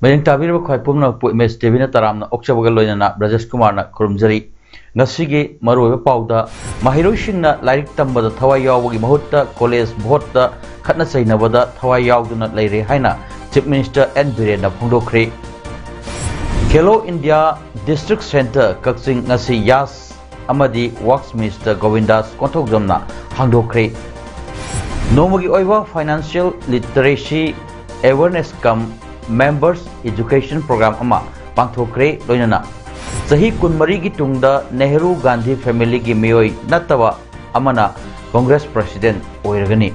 Mayang tabir ba khoi pumna pu mes tevina taramna okchabaga loinana Rajesh Kumar na khurumjari ngasigi maroi ba pauda mahiroi singna lairik tambada thawai yawgi mahutta college bhota khatna chainabada thawai yawduna leire haina Chief Minister N Birena phongdokhre Khelo India District Center Kakching ngasi Yas amadi Works Minister Govindas Konthokjamna hangdokhre Nomagi oiwa financial literacy awareness kam Members Education Program ama pangthokre loinana sahi kunmari gi tungda Nehru Gandhi family gi miyoi natawa amana Congress President oiragani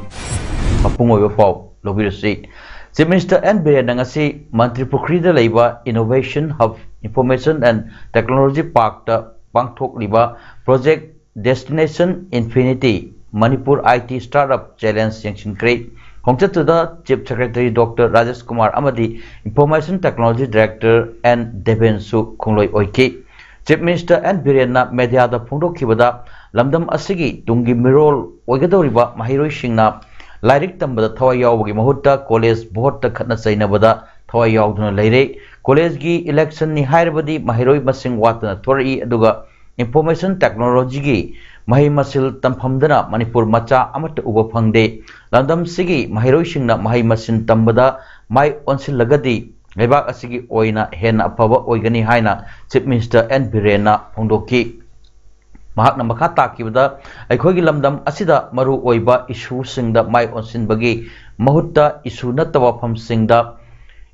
apungoi pau lobirasi Chief Minister N Birena ngasi Mantri Pukrida leiba Innovation Hub Information and Technology Park ta pangthok liba Project Destination Infinity Manipur IT Startup Challenge yangchinkre Hongchatuda Chief Secretary Dr. Rajesh Kumar Amadi Information Technology Director N Debensu Kongloi Oike Chief Minister N Birena Media da Phongdokhibada Lamdam asigi tungi mirol oigadoriba mahiroi singna lairik tambada thawai yawgi mahutta college bhota khatna chainabada thawai yawduna leire college gi election ni hairabadi mahiroi masing watna thori aduga information technology gi mahi masil tamhamdana Manipur macha amata uba phangde landam sigi mahiroi singna mahi masin tambada mai onsil lagadi lebak asigi oina hena apaba oigani haina Chief Minister N Birena phongdoki mahakna makha takibada aikhogi lamdam asida maru oiba issue singda mai onsin bagi mahutta issue natawa pham singda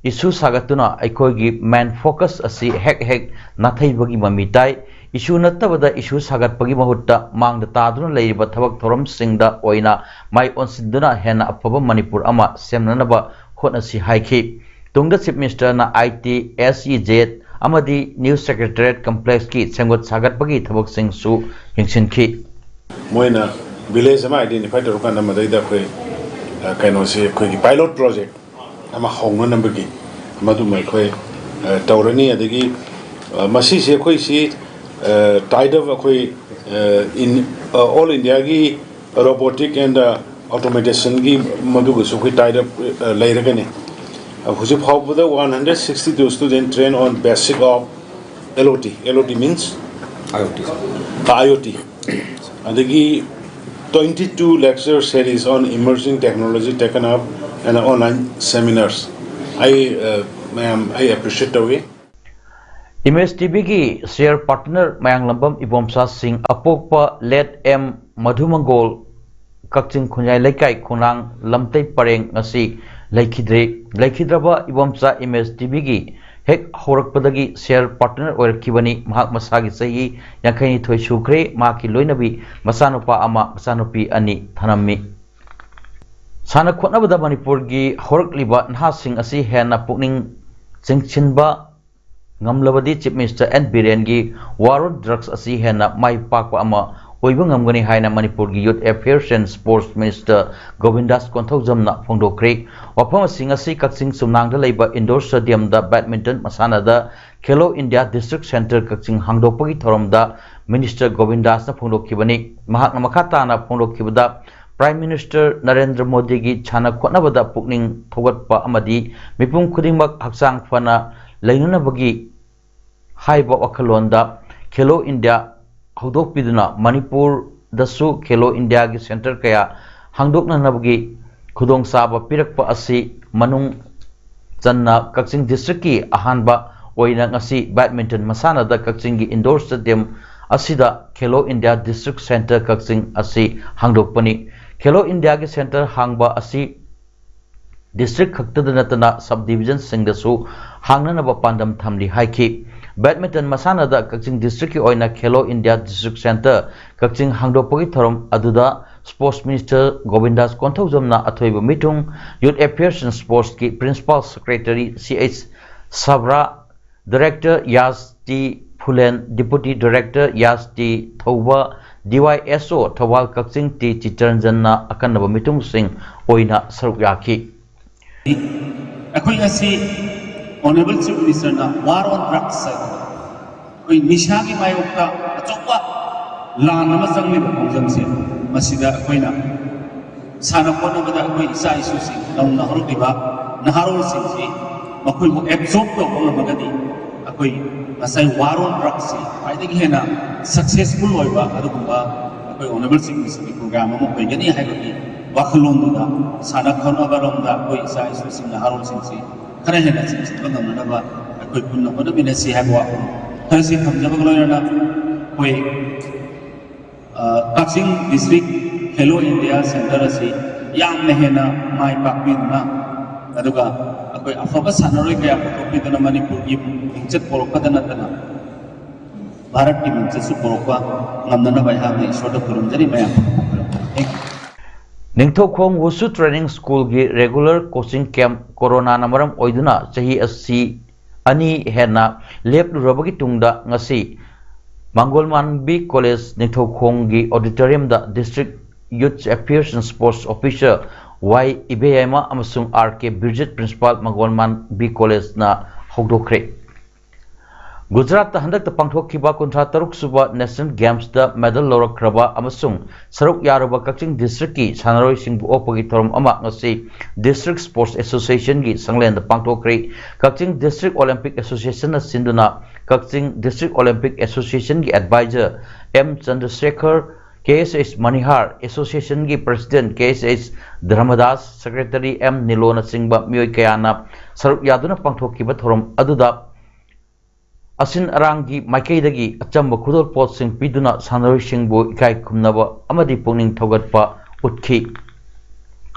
issue sagatuna aikhogi main focus asi hek nathai bagi mamitai issue natabada issue sagat pagi mahutta mangda taduna leiba thabak thoram singda oina mai onsinduna hena apaba Manipur ama semnanaba hotnasi haiki tungda Chief Minister na IT SEZ amadi News Secretariat Complex ki sengot sagat pagi thabak sing su yingsinki moina village ama identify to kan amadai da khoi kaino se khoi ki pilot project ama hongna nambagi amadu mai khoi taurani adagi masi se khoi si tied up in all India gi robotic and automation gi madu so tied up lairagani hujib hawbada 162 students trained on basic of LOT means IoT adagi 22 lecture series on emerging technology taken up and online seminars I appreciate the way Image TV ki share partner Mayang Lambam Ibomsa Singh Apokpa Let M Madhumangol Kakching Khunjai Laikai Khunang Lamtai Pareng ngasi Laikhidraba Ibomsa Image TV ki hek horakpadagi share partner oirkibani mahak masagi sahi yankhai thoi sukre maki loinabi masanupa ama masanupi ani thanammi sana khotnabada Manipur gi horakliba nhasing asi hena pukning chingchinba ngamlabadi Chief Minister N Biren gi war on drugs asi hena mai pakwa ama oiba ngamgani haina Manipur gi Youth Affairs and Sports Minister Govindas Konthokjamna phongdokre wafam asing asi Kakching sumnangda leiba indoor stadium da badminton masana da Khelo India District Center Kakching hangdokpagi thoramda Minister Govindas na phongdokhibani mahakna makhata na phongdokhibada Prime Minister Narendra Modi gi chana khotnabada pukning thogatpa amadi mipum khudingmak hakchang fana lainunabagi haiba wakhalonda Khelo India hangdokpiduna Manipur dasu Khelo India gi center kaya hangdokna nabagi khudong saba pirakpa asi manung channa Kakching district ki ahanba oina ngasi badminton masana da Kakching gi indoor stadium asida Khelo India District Center Kakching asi hangdokpani Khelo India gi center hangba asi district khaktada natana subdivision singdasu hangnanaba pandam thamli haiki badminton मसानदा Kakching district की ओइना Khelo India district centre Kakching हांगदोपगी थरम अदुदा sports minister Govindas कोंथौजमना अथोइब meeting youth affairs and sports की principal secretary CH सबरा डायरेक्टर यास टी फुलेन डिप्यूटी डायरेक्टर यास टी थौबा DYSO थवाल कक्चिंग टी चितरंजन अकन्नब मीटिंग सिंह ओइना सरुक याखी अखोई असी ऑनरेबल चीफ मिनिस्टर ना वार ऑन ड्रग्स कोई निशा की मायोक्ता अचौबा लान अमा चंगलिब खोंजम से मसिदा अखोइना साना कोनबदा अखोई इसा इशू सिंह नौना हरुदिबा नहारोल सिंह जी मखोई को एब्जॉर्ब तो बोलमगदी अखोई असai war on drugs से फाइदगी है ना सक्सेसफुल होइबा अदुगुंबा अखोई ऑनरेबल चीफ मिनिस्टर की प्रोग्राम अमा होइगनी हाइबगी वाखलोंदा साना खोनबरोंदा अखोई इसा इशू सिंह नहारोल सिंह जी खरे है ना सिंह बंगमनबा अखोई पुन्ना होनबिना सी हाइबवा खरसी थमजबग लोयना कोई Kakching district hello India centre असी यामने हेना माई पाकबिना अदुगा अखोई अफबा सानरोय कया पुथोकबिदना मणिपुर की मिंचत पोरकदना तना भारत की मिंचत सु पोरकवा ngamnana bai hamne ईश्वर खुरुमजरी मया निंगथौखोंग वुसु ट्रेनिंग स्कूल की रेगुलर कोचिंग कैंप कोरोना नमरम ओइदुना चाही अस्सी अनि हेना लेपलुरबगी तुंगदा ngasi Mangolmanbi College निंगथौखोंग की ऑडिटोरियम दा district youth affairs and sports officer Y Ibeyama amasung RK Birjet Principal Mangolmanbi College na hogdokre Gujarat ta handak ta pangthokkiba 53 suba National Games da medal lawrakraba amasung saruk yaruba Kaching District ki sanaroi singbu opagi thorom ama ngasi District Sports Association gi sanglen da pangthokre Kaching District Olympic Association na sinduna Kaching District Olympic Association gi advisor M Chandrasekhar KSH Manihar Association की President KSH Dharmadas Secretary M Nilona Singba Miyoi Kayana Saruk Yaduna Pangthokkiba thorom aduda Asin Arangi Maikaidagi Achamba Khudol Pot Sing Piduna Sanaroi Singbu Ikai Khumnaba Amadi Pungning Thogatpa Utkhi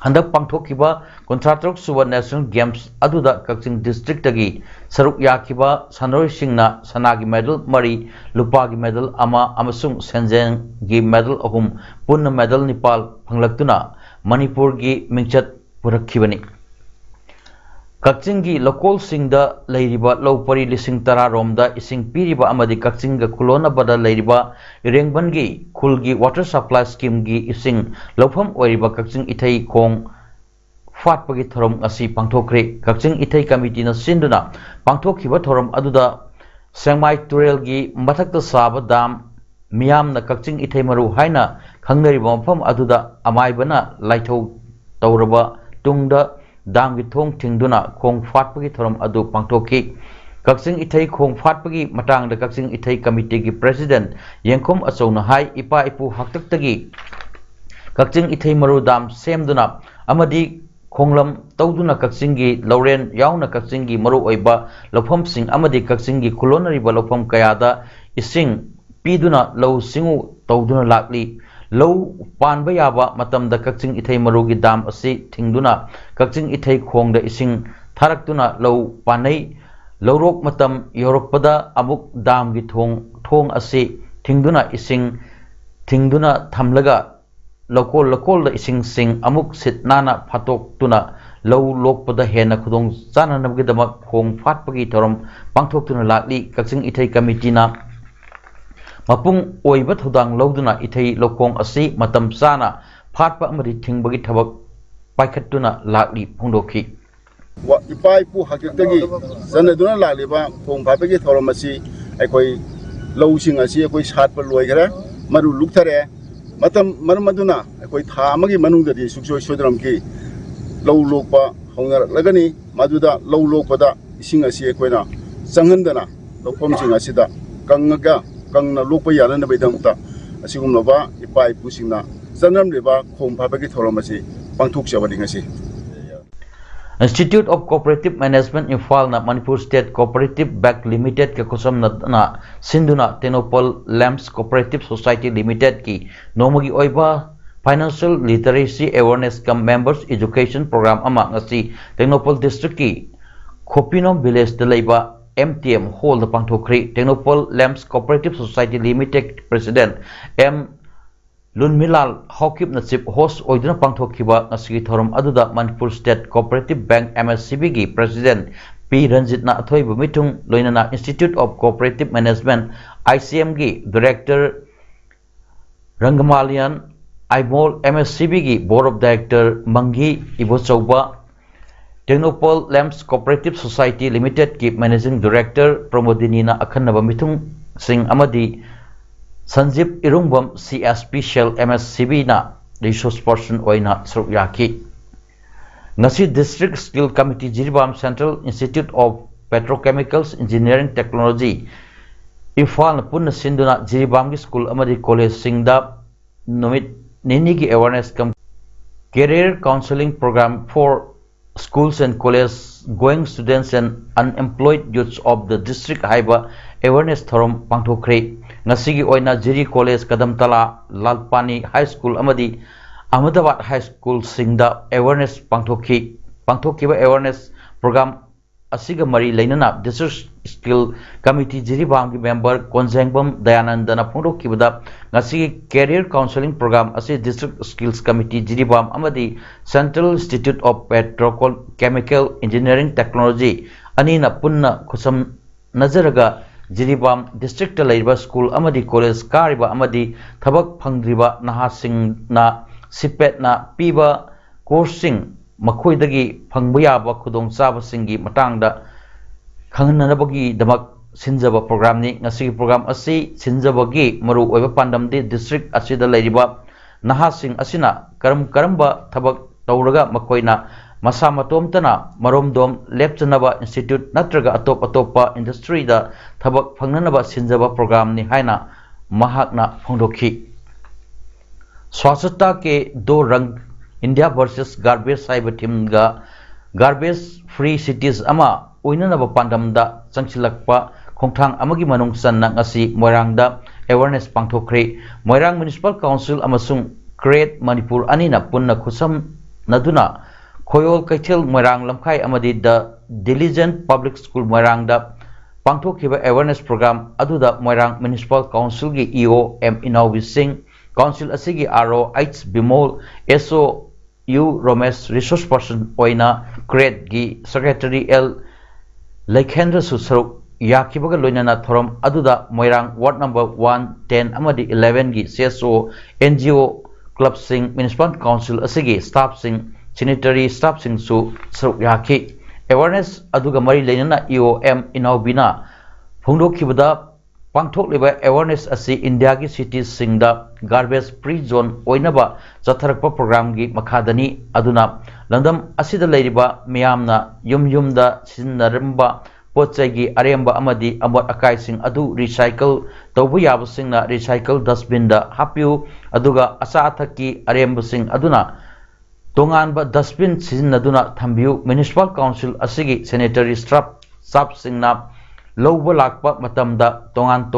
Handak Pangthokkiba Contratrok Suba National Games aduda Kaching District tagi Saruk Yakiba Sanaroi Singna Sanagi Medal Mari Lupagi Medal Ama Amasung Senjeng gi medal ahum punna medal Nepal phanglaktuna Manipur gi mingchat purakhibani Kaching gi lokol singda leiriba lopari lising tara romda ising piriba amadi Kaching ga kulona bada leiriba irengban gi khul gi water supply scheme gi ising lofam oiriba Kaching ithai khong fatpagi thorom asi pangthokre Kaching ithai committee na sinduna pangthokhiba thorom aduda Sengmai Turel gi mathakta saba dam Miyam na Kaching ithai maru haina khangnariba mafam aduda amaibana laithau tawraba tungda dam gi thong thingduna khong fatpagi thorom adu pangthokhi Kaching ithai khong fatpagi matang da Kaching ithai committee gi president Yengkhom Achona hai ipa ipu haktaktagi Kaching ithai maru dam semduna amadi khonglam tawduna Kaching gi Lauren yauna Kaching gi maru oiba lofam sing amadi Kaching gi kulonariba lofam kayada ising piduna lau singu tawduna lakli lau panba yaba matamda Kaching ithai marugi dam asi thingduna Kaching ithai khongda ising tharaktuna lau panai laurok matam yorokpada amuk dam gi thong asi thingduna ising thingduna thamlaga lokol da ising sing amuk sit nana phatok tuna lau lokpada hena khudong chananabgi dama khong fatpagi thorom pangthok tuna lakli Kaching ithai committee na Mapung oiba thudang loduna ithai lokong asi matam sana phatpa amadi thingbagi thabak paikhatuna lakli phungdokhi wa ipai pu hakitagi sanaduna laliba khong phabagi thoromasi aikoi lowsing asi aikoi satpa loigara maru lukthare matam marmaduna aikoi tha amagi manungdadi suksoi sodram ki low lokpa hongnar lagani maduda low lokpada ising asi aikoina changhandana lokom sing asida kangaga Kangna lokpa yana na baidamta asigumlaba ipai pusingna sanam leba khom phabagi thoromasi pangthok chabani ngasi Institute of Cooperative Management Imphal na Manipur State Cooperative Bank Limited ke kosam na sinduna Tenopal Lamps Cooperative Society Limited ki nomagi oiba Financial Literacy Awareness Cum Members Education Program ama ngasi Tenopal District ki Khopinom Village de leiba MTM Hall da pangthokri Technopol Lamps Cooperative Society Limited President M Lunmilal Hawkip na chief host oiduna pangthokhiba ngasigi thorum aduda Manipur State Cooperative Bank MSCB gi President P Ranjit na athoibu mitung loinana Institute of Cooperative Management ICM gi Director Rangamalian Aimol MSCB gi Board of Director Mangi Ibochauba Technopol Lamps Cooperative Society Limited ki Managing Director Pramodini na akhanaba mitung sing amadi Sanjib Irungbam CSP Shell MSCB na resource person oina saruk yaki ngasi District Skill Committee Jiribam Central Institute of Petrochemicals Engineering Technology Ifal na punna sinduna Jiribam gi school amadi college singda numit nini gi awareness career counseling program for schools and college going students and unemployed youths of the district haiba awareness thorum pangthokre ngasigi oina Jiri College Kadamtala Lalpani High School amadi Ahmedabad High School singda awareness pangthokiba awareness program asiga mari leinana District Skill Committee Jiribam gi member Konjengbam Dayanandana phongdokibada ngasigi career counseling program asi District Skills Committee Jiribam amadi Central Institute of Petrochemical Engineering Technology anina punna khusam nazaraga Jiribam District Labor School amadi College Kariba amadi Thabak Phangriba Nahasing na Sipet na Piba Coursing Makhoidagi Phangbuyaba Khudong Chaba Singi Matangda Khangnanabagi Damak Sinjaba program ni ngasi program asi Sinjabagi Maru Oiba Pandamdi District Asida Lairiba Nahasing Asina Karamba Thabak Tauraga Makhoina Masa matomtana maromdom lepchanaba institute natraga atopa industry da thabak phangnanaba sinjaba program ni haina mahakna phongdokhi swachhata ke do rang India versus garbage saiba team ga garbage free cities ama oinanaba pandamda changchilakpa khongthang amagi manung sanna ngasi moirangda awareness pangthokre Moirang Municipal Council amasung Create Manipur anina punna khusam naduna Khoyol Kaichel Moirang Lamkhai amadi the Diligent Public School Moirang da pangthokhiba awareness program aduda Moirang Municipal Council gi EO M Inawi Singh Council asigi RO H Bimol SO U Romesh resource person oina Create gi Secretary L Lekhendra Susaruk yakibaga loinana thorom aduda Moirang Ward number 1 10 amadi 11 gi CSO NGO Club Singh Municipal Council asigi staff sing sanitary staff sing su saruk yaki awareness aduga mari leinana EOM inaubina phongdokhibada pangthokliba awareness asi India gi cities singda garbage free zone oinaba chatharakpa program gi makhadani aduna landam asida leiriba miyamna yumda sinnaramba pochai gi aremba amadi amot akai sing adu recycle tawbu yaba singna recycle dustbin da hapiu aduga asa athaki aremba sing aduna Tonganba dustbin sizinaduna thambiu Municipal Council asigi sanitary staff singna lowba lakpa matamda tongan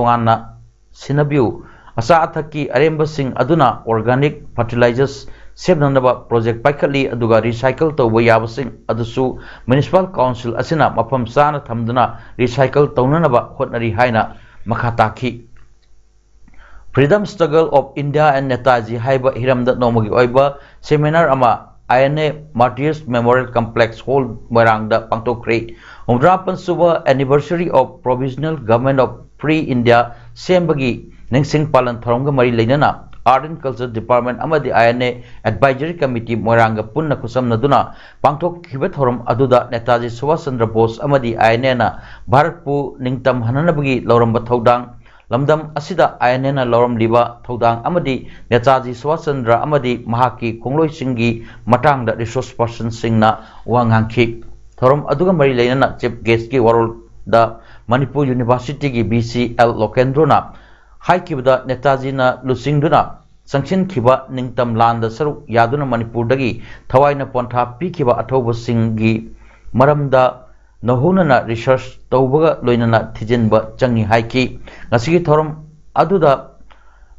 sinabiu asa athaki aremba sing aduna organic fertilizers sebnanaba project paikali aduga recycle tawba yaba sing adusu Municipal Council asina mafam sana thamduna recycle tawnanaba hotnari haina makhataki Freedom Struggle of India and Netaji haiba hiramda nomogi oiba seminar ama INA Martyrs Memorial Complex Hall Moirangda pangtokre umdrapan suba anniversary of Provisional Government of Free India sembagi ningsing palan tharongga mari leinana Art and Culture Department amadi INA Advisory Committee Moiranga punna kusamnaduna pangthokhiba thorom aduda Netaji Subhash Chandra Bose amadi INA na Bharatpu ningtam hananabagi lauramba thodang Lamdam asida INA lauram liba thodang amadi Netaji Subhash Chandra amadi mahaki kongloi singgi matangda resource person singna wangangki thorom aduga mari leinana chief guest gi warol da Manipur University gi BCL Lokendrona haikibda Netaji na lusingduna sangshin khiba ningtam landa saruk yaduna Manipur dagi thawaina pontha pikiba athoba singgi maramda Nahunana research tawbaga loinana thijinba changi haiki ngasigi thorom aduda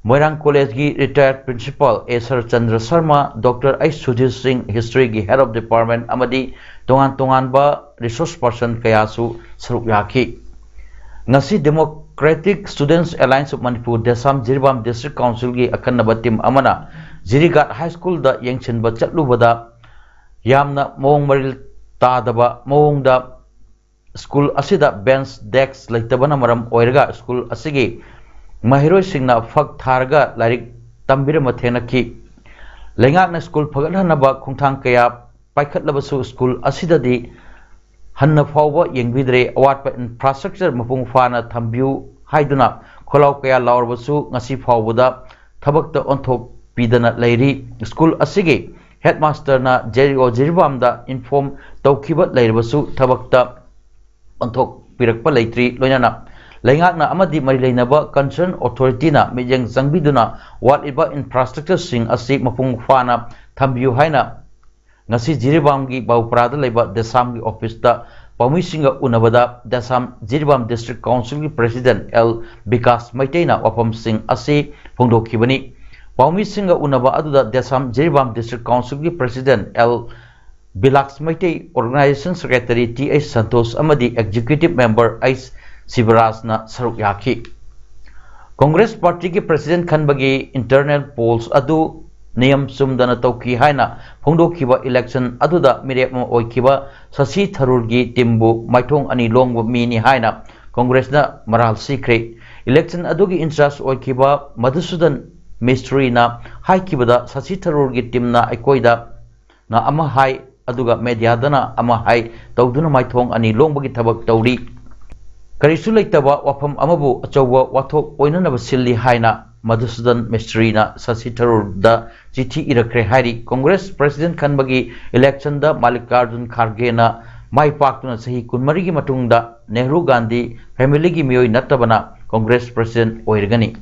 Moirang College gi retired principal Esar Chandra Sharma Dr. I Sudhir Singh history gi head of department amadi tongan ba resource person kayasu saruk yaki ngasi Democratic Students Alliance of Manipur Desam Jiribam District Council gi akanaba team amana Jirigat High School da yengchenba chatlubada yamna mong maril tadaba mongda school asida bench desks leitabana maram oiraga school asigi mahiroi singna fak tharga lairik tambirama thenaki lengakna school phagathanaba khungthang kaya paikhatlabasu school asidadi hanna fawba yengbidre awatpa infrastructure mapung fana thambiu haiduna kholaw kaya lawrbasu ngasi fawbuda thabakta onthok pidana lairi school asigi headmaster na Jerigo Jiribamda inform tawkiba lairbasu thabakta onthok pirakpa laitri loinana lengakna amadi mari leinaba concern authority na mijeng zangbiduna waliba infrastructure sing asi mapung fana thambiu haina ngasi Jiribamgi bauprada leiba Desamgi office da Pamisinga unabada Desam Jiribam District Council President L Bikas Maiteina wapam sing asi phongdokhibani Pamisinga unaba aduda Desam Jiribam District Council President L Bilax Maitei Organization Secretary T H Santos amadi Executive Member H Sibaraj na saruk yaki Congress Party ki President khanbagi internal polls adu niyam sumdana tawki haina phongdokhiba election aduda mirepma oikiba Sasi Tharurgi timbu maithong ani longbu mini haina Congress na maral sikre election adugi interest oikiba Madhusudan Mystery na haikibada Sasi Tharurgi timna aikoida na ama hai aduga media dana ama hai tawduna maithong ani longbagi thabak tawri karisu leitaba wafam amabu achawa wathok oinanaba silli haina Madhusudan Mystery na Sasi Tharur da chithi irakre hairi Congress President khanbagi election da Mallikarjun Kharge na mai paktuna sahi kunmari gi matungda Nehru Gandhi family gi miyoi natabana Congress President oirgani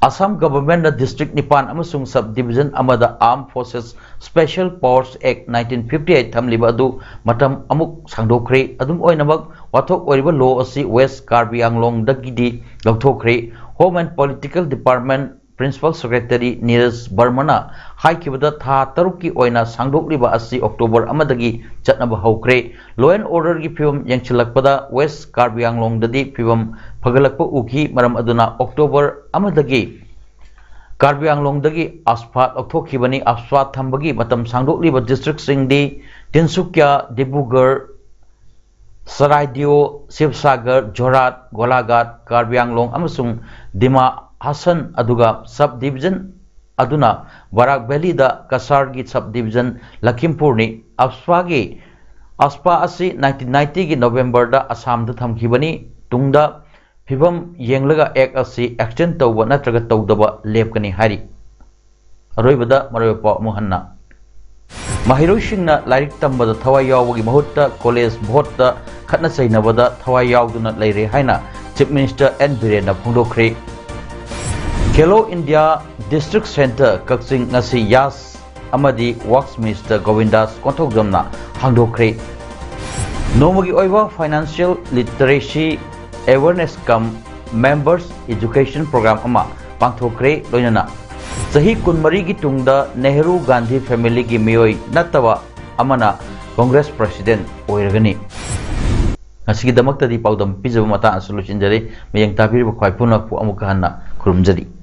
Assam government the district Nipan amasung subdivision amada Armed Forces Special Powers Act 1958 thamliba adu matam amuk sangdokre adum oinabak wathok oiriba law asi West Karbi Anglong dagidi lauthokre Home and Political Department Principal Secretary Neeraj Barmana haikibada tha taruki oina sangdokliba asi October amadagi chatnaba hokre law and order gi phibam yengchilakpada West Karbi Anglong dadi phibam phagalakpa uki maram aduna October amadagi Karbi Anglong dagi aspat okthokibani aspat thambagi matam sangdokliba district singdi Tinsukya Dibrugarh Saraidio Sivsagar Jorat Golaghat Karbi Anglong amasung Dima Hassan aduga subdivision aduna Barak Valley da Kasargi subdivision Lakhimpur ni aspa asi 1990 gi November da Assam da thamkhibani tungda phibam yenglaga act asi extend tawba natraga tawdaba lepkani hari aroibada maroipa muhanna Mahirosingna lairik tambada thawai yawgi mahutta college bhota khatna chainabada thawai yawduna leire haina Chief Minister N Birena phongdokre Kelo India District Center Kaksing ngasi Yas amadi Works Minister Govindas Konthokjamna hangdokre Nomagi oiba Financial Literacy Awareness Cum Members Education Program ama pangthokre loinana Sahi kunmari gi tungda Nehru Gandhi family gi miyoi nataba amana Congress President oiragani asigi damakta di paudam pijaba mata solution jare meyang tabir ba khwai puna pu amuka hanna khurumjari